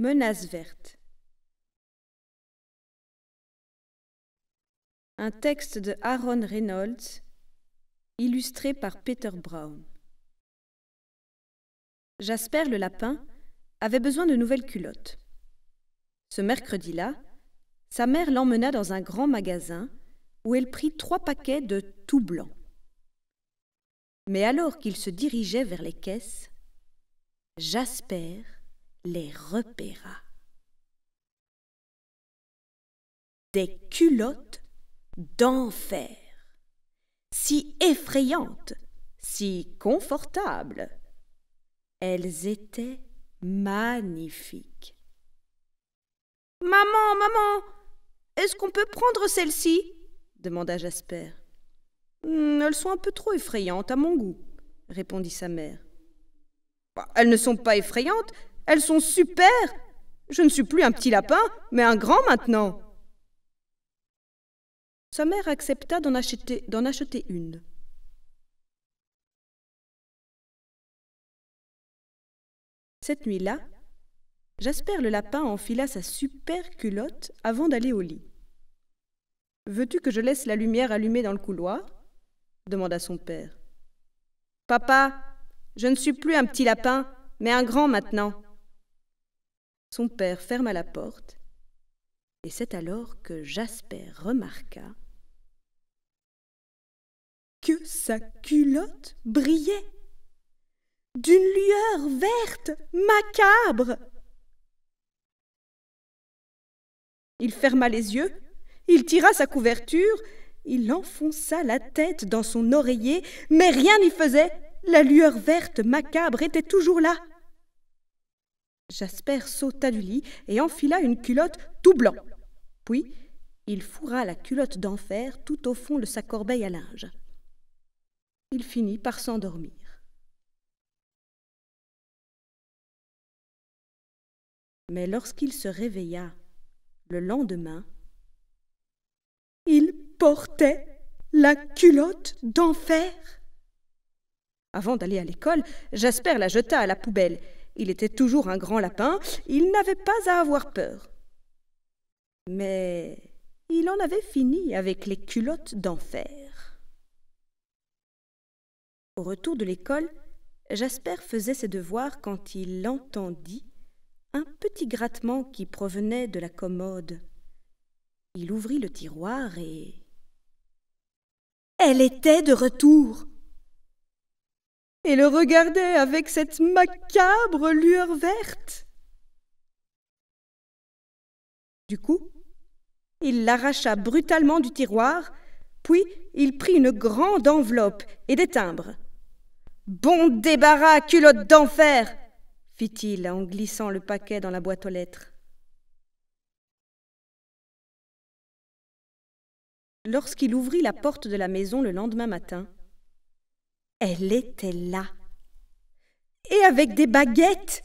Menace verte. Un texte de Aaron Reynolds, illustré par Peter Brown. Jasper le lapin avait besoin de nouvelles culottes. Ce mercredi-là, sa mère l'emmena dans un grand magasin où elle prit 3 paquets de tout blanc. Mais alors qu'il se dirigeait vers les caisses, Jasper les repéra. Des culottes d'enfer, si effrayantes, si confortables. Elles étaient magnifiques. « Maman, est-ce qu'on peut prendre celle-ci » demanda Jasper. « Elles sont un peu trop effrayantes à mon goût » répondit sa mère. « Elles ne sont pas effrayantes, elles sont super. Je ne suis plus un petit lapin, mais un grand maintenant. » Sa mère accepta d'en acheter une. Cette nuit-là, Jasper le lapin enfila sa super culotte avant d'aller au lit. « Veux-tu que je laisse la lumière allumée dans le couloir » demanda son père. « Papa, je ne suis plus un petit lapin, mais un grand maintenant. » Son père ferma la porte, et c'est alors que Jasper remarqua que sa culotte brillait d'une lueur verte macabre. Il ferma les yeux, il tira sa couverture, il enfonça la tête dans son oreiller, mais rien n'y faisait, la lueur verte macabre était toujours là. Jasper sauta du lit et enfila une culotte tout blanc. Puis, il fourra la culotte d'enfer tout au fond de sa corbeille à linge. Il finit par s'endormir. Mais lorsqu'il se réveilla le lendemain, il portait la culotte d'enfer. Avant d'aller à l'école, Jasper la jeta à la poubelle. Il était toujours un grand lapin, il n'avait pas à avoir peur. Mais il en avait fini avec les culottes d'enfer. Au retour de l'école, Jasper faisait ses devoirs quand il entendit un petit grattement qui provenait de la commode. Il ouvrit le tiroir et elle était de retour et le regardait avec cette macabre lueur verte. Du coup, il l'arracha brutalement du tiroir, puis il prit une grande enveloppe et des timbres. « Bon débarras, culotte d'enfer !» fit-il en glissant le paquet dans la boîte aux lettres. Lorsqu'il ouvrit la porte de la maison le lendemain matin, elle était là, et avec des baguettes.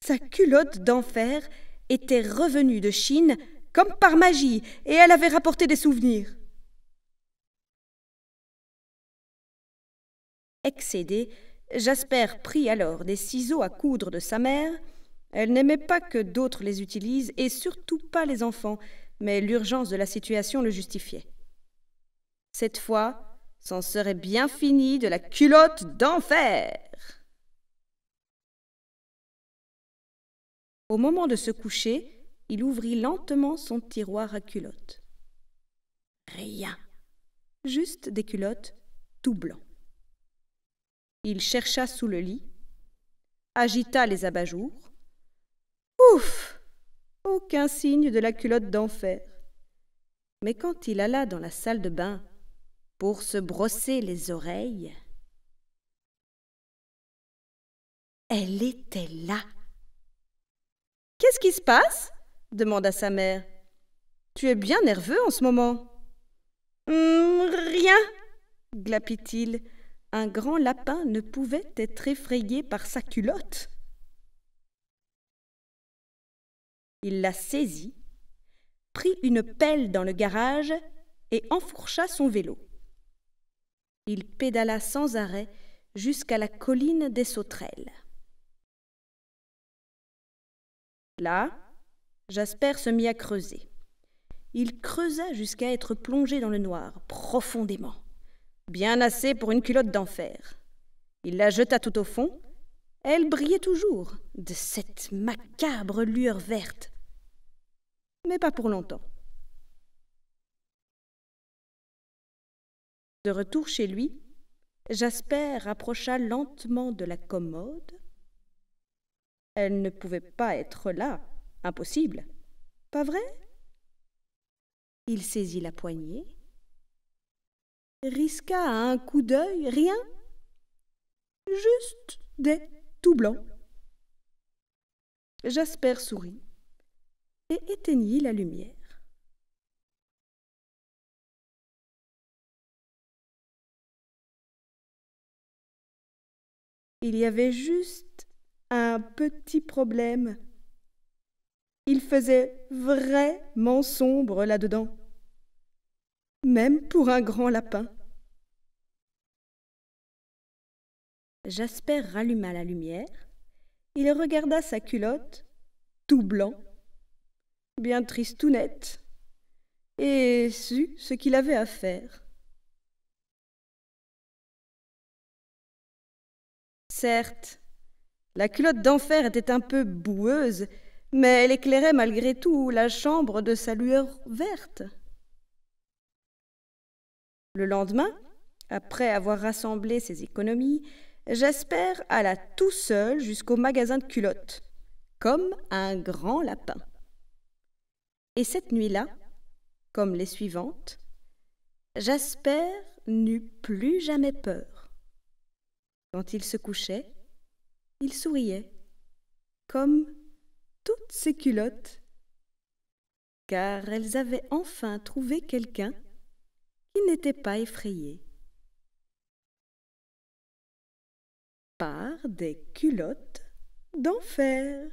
Sa culotte d'enfer était revenue de Chine comme par magie, et elle avait rapporté des souvenirs. Excédé, Jasper prit alors des ciseaux à coudre de sa mère. Elle n'aimait pas que d'autres les utilisent, et surtout pas les enfants, mais l'urgence de la situation le justifiait. Cette fois, c'en serait bien fini de la culotte d'enfer. Au moment de se coucher, il ouvrit lentement son tiroir à culottes. Rien, juste des culottes tout blancs. Il chercha sous le lit, agita les abat-jours. Ouf! Aucun signe de la culotte d'enfer. Mais quand il alla dans la salle de bain pour se brosser les oreilles, elle était là. « Qu'est-ce qui se passe ?» demanda sa mère. « Tu es bien nerveux en ce moment. »« Rien, » glapit-il. Un grand lapin ne pouvait être effrayé par sa culotte. Il la saisit, prit une pelle dans le garage et enfourcha son vélo. Il pédala sans arrêt jusqu'à la colline des sauterelles. Là, Jasper se mit à creuser. Il creusa jusqu'à être plongé dans le noir, profondément. Bien assez pour une culotte d'enfer. Il la jeta tout au fond. Elle brillait toujours, de cette macabre lueur verte. Mais pas pour longtemps. De retour chez lui, Jasper approcha lentement de la commode. Elle ne pouvait pas être là, impossible. Pas vrai? Il saisit la poignée, risqua un coup d'œil, rien, juste des tout blancs. Jasper sourit et éteignit la lumière. Il y avait juste un petit problème. Il faisait vraiment sombre là-dedans, même pour un grand lapin. Jasper ralluma la lumière. Il regarda sa culotte, tout blanc, bien tristounette, et sut ce qu'il avait à faire. Certes, la culotte d'enfer était un peu boueuse, mais elle éclairait malgré tout la chambre de sa lueur verte. Le lendemain, après avoir rassemblé ses économies, Jasper alla tout seul jusqu'au magasin de culottes, comme un grand lapin. Et cette nuit-là, comme les suivantes, Jasper n'eut plus jamais peur. Quand il se couchait, il souriait, comme toutes ses culottes, car elles avaient enfin trouvé quelqu'un qui n'était pas effrayé par des culottes d'enfer.